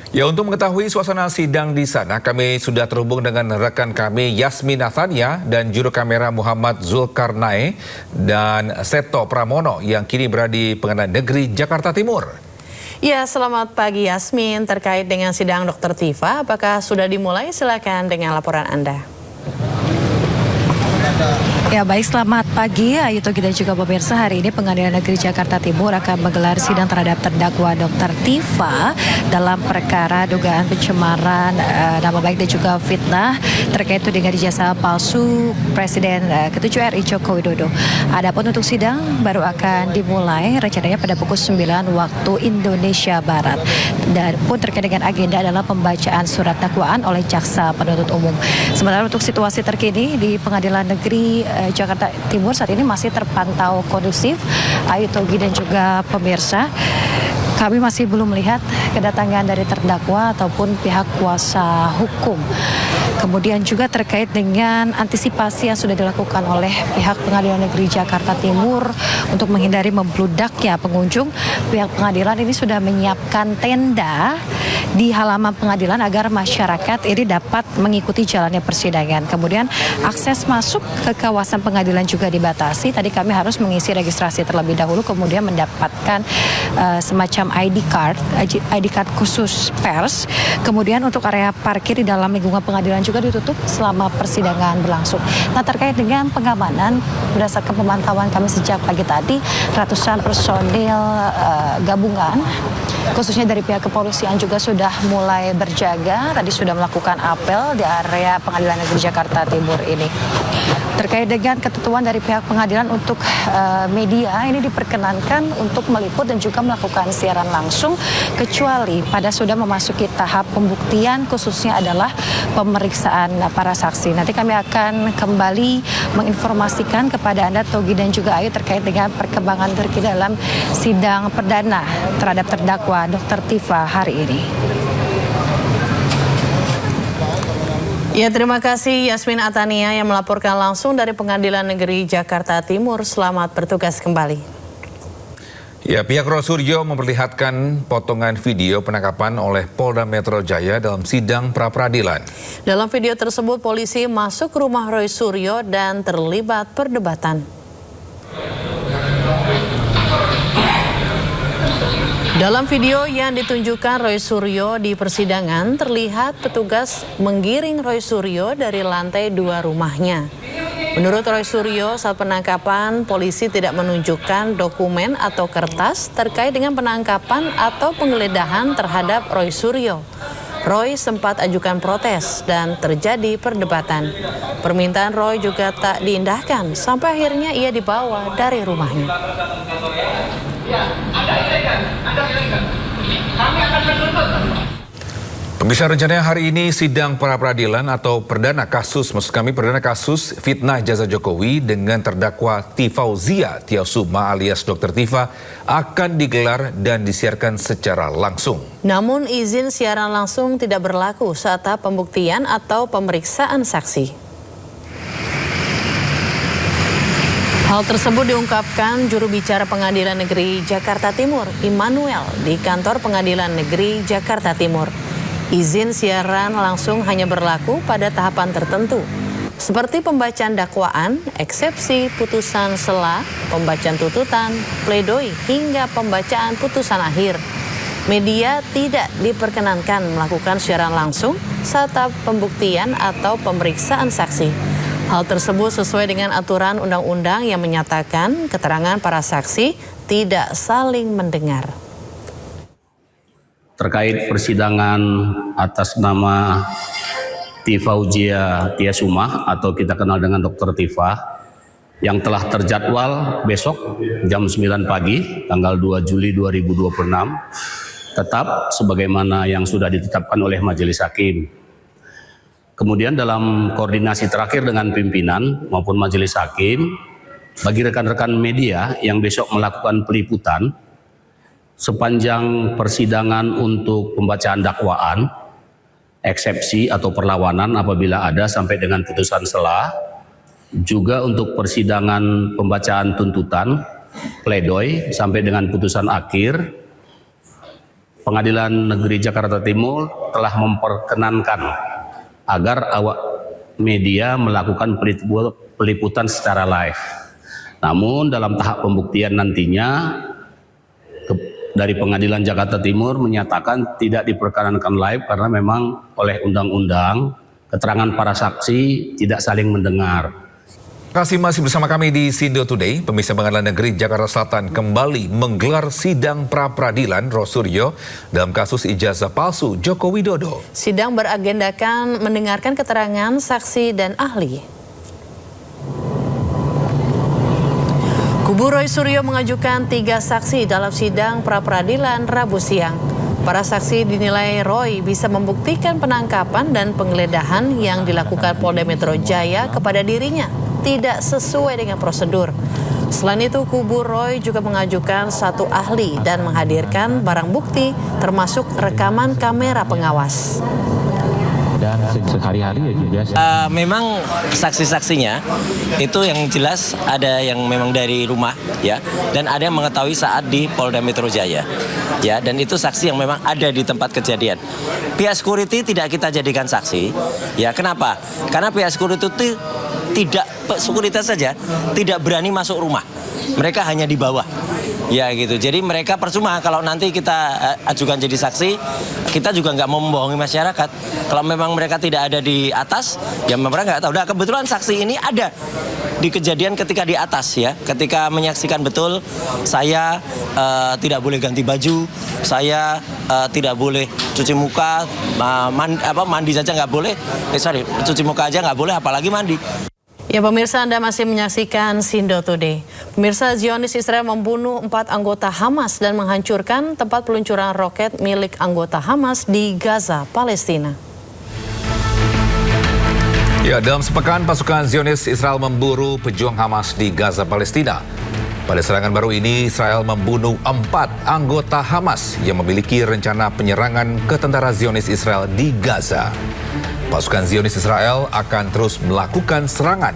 Ya, untuk mengetahui suasana sidang di sana, kami sudah terhubung dengan rekan kami Yasmin Nathania dan juru kamera Muhammad Zulkarnae dan Seto Pramono yang kini berada di Pengadilan Negeri Jakarta Timur. Ya, selamat pagi Yasmin. Terkait dengan sidang Dr. Tifa, apakah sudah dimulai? Silakan dengan laporan Anda. Ya baik, selamat pagi Ayu Togi dan juga pemirsa. Hari ini Pengadilan Negeri Jakarta Timur akan menggelar sidang terhadap terdakwa Dr. Tifa dalam perkara dugaan pencemaran nama baik dan juga fitnah terkait tudingan ijazah palsu Presiden ke-7 RI Joko Widodo. Adapun untuk sidang baru akan dimulai rencananya pada pukul 9 waktu Indonesia Barat. Dan pun terkait dengan agenda adalah pembacaan surat dakwaan oleh jaksa penuntut umum. Sementara untuk situasi terkini di Pengadilan Negeri Jakarta Timur saat ini masih terpantau kondusif. Ayu Togi dan juga pemirsa, kami masih belum melihat kedatangan dari terdakwa ataupun pihak kuasa hukum. Kemudian juga terkait dengan antisipasi yang sudah dilakukan oleh pihak Pengadilan Negeri Jakarta Timur untuk menghindari membludaknya pengunjung, pihak pengadilan ini sudah menyiapkan tenda di halaman pengadilan agar masyarakat ini dapat mengikuti jalannya persidangan. Kemudian akses masuk ke kawasan pengadilan juga dibatasi. Tadi kami harus mengisi registrasi terlebih dahulu, kemudian mendapatkan semacam ID card khusus pers. Kemudian untuk area parkir di dalam lingkungan pengadilan juga ditutup selama persidangan berlangsung. Nah, terkait dengan pengamanan, berdasarkan pemantauan kami sejak pagi tadi, ratusan personil gabungan khususnya dari pihak kepolisian juga sudah mulai berjaga. Tadi sudah melakukan apel di area Pengadilan Negeri Jakarta Timur ini. Terkait dengan ketentuan dari pihak pengadilan untuk media, ini diperkenankan untuk meliput dan juga melakukan siaran langsung, kecuali pada sudah memasuki tahap pembuktian, khususnya adalah pemeriksaan para saksi. Nanti kami akan kembali menginformasikan kepada Anda, Togi dan juga Ayu, terkait dengan perkembangan terkini dalam sidang perdana terhadap terdakwa Dr. Tifa hari ini. Ya, terima kasih Yasmin Nathania yang melaporkan langsung dari Pengadilan Negeri Jakarta Timur. Selamat bertugas kembali. Ya, pihak Roy Suryo memperlihatkan potongan video penangkapan oleh Polda Metro Jaya dalam sidang pra-peradilan. Dalam video tersebut, polisi masuk ke rumah Roy Suryo dan terlibat perdebatan. Dalam video yang ditunjukkan Roy Suryo di persidangan, terlihat petugas menggiring Roy Suryo dari lantai 2 rumahnya. Menurut Roy Suryo, saat penangkapan, polisi tidak menunjukkan dokumen atau kertas terkait dengan penangkapan atau penggeledahan terhadap Roy Suryo. Roy sempat ajukan protes dan terjadi perdebatan. Permintaan Roy juga tak diindahkan sampai akhirnya ia dibawa dari rumahnya. Pemirsa, rencananya hari ini sidang pra-peradilan atau perdana kasus fitnah ijazah Jokowi dengan terdakwa Tifauzia Tiasuma alias Dr. Tifa akan digelar dan disiarkan secara langsung. Namun izin siaran langsung tidak berlaku saat tahap pembuktian atau pemeriksaan saksi. Hal tersebut diungkapkan juru bicara Pengadilan Negeri Jakarta Timur, Immanuel, di kantor Pengadilan Negeri Jakarta Timur. Izin siaran langsung hanya berlaku pada tahapan tertentu, seperti pembacaan dakwaan, eksepsi, putusan sela, pembacaan tuntutan, pledoi, hingga pembacaan putusan akhir. Media tidak diperkenankan melakukan siaran langsung saat tahap pembuktian atau pemeriksaan saksi. Hal tersebut sesuai dengan aturan undang-undang yang menyatakan keterangan para saksi tidak saling mendengar. Terkait persidangan atas nama Tifauzia Tiasuma atau kita kenal dengan Dr. Tifa yang telah terjadwal besok jam 9 pagi tanggal 2 Juli 2026 tetap sebagaimana yang sudah ditetapkan oleh Majelis Hakim. Kemudian dalam koordinasi terakhir dengan pimpinan maupun Majelis Hakim, bagi rekan-rekan media yang besok melakukan peliputan, sepanjang persidangan untuk pembacaan dakwaan, eksepsi atau perlawanan apabila ada sampai dengan putusan sela, juga untuk persidangan pembacaan tuntutan, pledoi sampai dengan putusan akhir, Pengadilan Negeri Jakarta Timur telah memperkenankan agar awak media melakukan peliputan secara live. Namun dalam tahap pembuktian nantinya dari Pengadilan Jakarta Timur menyatakan tidak diperkenankan live karena memang oleh undang-undang keterangan para saksi tidak saling mendengar. Terima kasih masih bersama kami di Sindo Today. Pemirsa, Pengadilan Negeri Jakarta Selatan kembali menggelar sidang pra-peradilan Rosuryo dalam kasus ijazah palsu Joko Widodo. Sidang beragendakan mendengarkan keterangan saksi dan ahli. Kubu Roy Suryo mengajukan 3 saksi dalam sidang pra-peradilan Rabu siang. Para saksi dinilai Roy bisa membuktikan penangkapan dan penggeledahan yang dilakukan Polda Metro Jaya kepada dirinya tidak sesuai dengan prosedur. Selain itu, kubu Roy juga mengajukan 1 ahli dan menghadirkan barang bukti termasuk rekaman kamera pengawas. Dan sehari-hari ya biasa. Memang saksi-saksinya itu yang jelas ada yang memang dari rumah ya, dan ada yang mengetahui saat di Polda Metro Jaya ya, dan itu saksi yang memang ada di tempat kejadian. Pihak security tidak kita jadikan saksi ya. Kenapa? Karena pihak security itu sekuritas saja tidak berani masuk rumah, mereka hanya di bawah ya gitu. Jadi mereka percuma kalau nanti kita ajukan jadi saksi, kita juga nggak mau membohongi masyarakat. Kalau memang mereka tidak ada di atas, ya mereka nggak tahu. Nah, kebetulan saksi ini ada di kejadian ketika di atas ya, ketika menyaksikan betul saya tidak boleh ganti baju, saya tidak boleh cuci muka, mandi saja nggak boleh, cuci muka aja nggak boleh, apalagi mandi. Ya pemirsa, Anda masih menyaksikan Sindo Today. Pemirsa, Zionis Israel membunuh 4 anggota Hamas dan menghancurkan tempat peluncuran roket milik anggota Hamas di Gaza, Palestina. Ya, dalam sepekan pasukan Zionis Israel memburu pejuang Hamas di Gaza, Palestina. Pada serangan baru ini, Israel membunuh 4 anggota Hamas yang memiliki rencana penyerangan ke tentara Zionis Israel di Gaza. Pasukan Zionis Israel akan terus melakukan serangan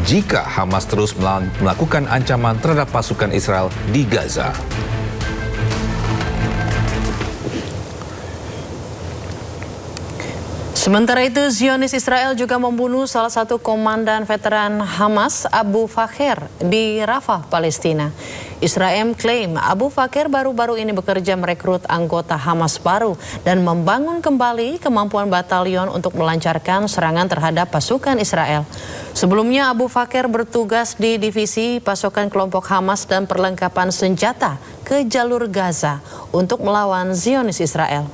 jika Hamas terus melakukan ancaman terhadap pasukan Israel di Gaza. Sementara itu, Zionis Israel juga membunuh salah satu komandan veteran Hamas, Abu Fakir, di Rafah, Palestina. Israel klaim Abu Fakir baru-baru ini bekerja merekrut anggota Hamas baru dan membangun kembali kemampuan batalion untuk melancarkan serangan terhadap pasukan Israel. Sebelumnya, Abu Fakir bertugas di divisi pasukan kelompok Hamas dan perlengkapan senjata ke jalur Gaza untuk melawan Zionis Israel.